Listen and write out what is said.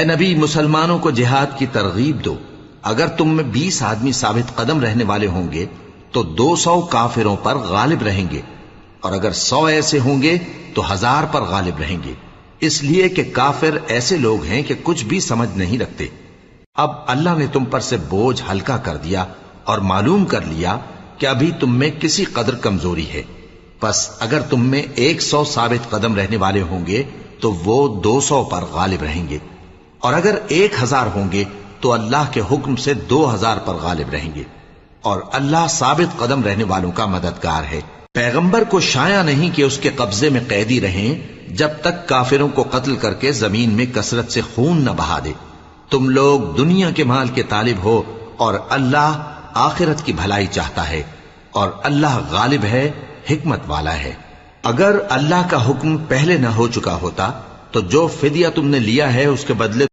نبی مسلمانوں کو جہاد کی ترغیب دو، اگر تم میں 20 آدمی ثابت قدم رہنے والے ہوں گے تو 200 کافروں پر غالب رہیں گے، اور اگر 100 ایسے ہوں گے تو 1000 پر غالب رہیں گے، اس لیے کہ کافر ایسے لوگ ہیں کہ کچھ بھی سمجھ نہیں رکھتے۔ اب اللہ نے تم پر سے بوجھ ہلکا کر دیا اور معلوم کر لیا کہ ابھی تم میں کسی قدر کمزوری ہے، پس اگر تم میں 100 ثابت قدم رہنے والے ہوں گے تو وہ 200 پر غالب رہیں گے، اور اگر 1000 ہوں گے تو اللہ کے حکم سے 2000 پر غالب رہیں گے، اور اللہ ثابت قدم رہنے والوں کا مددگار ہے۔ پیغمبر کو شایع نہیں کہ اس کے قبضے میں قیدی رہیں جب تک کافروں کو قتل کر کے زمین میں کثرت سے خون نہ بہا دے۔ تم لوگ دنیا کے مال کے طالب ہو اور اللہ آخرت کی بھلائی چاہتا ہے، اور اللہ غالب ہے، حکمت والا ہے۔ اگر اللہ کا حکم پہلے نہ ہو چکا ہوتا تو جو فدیہ تم نے لیا ہے اس کے بدلے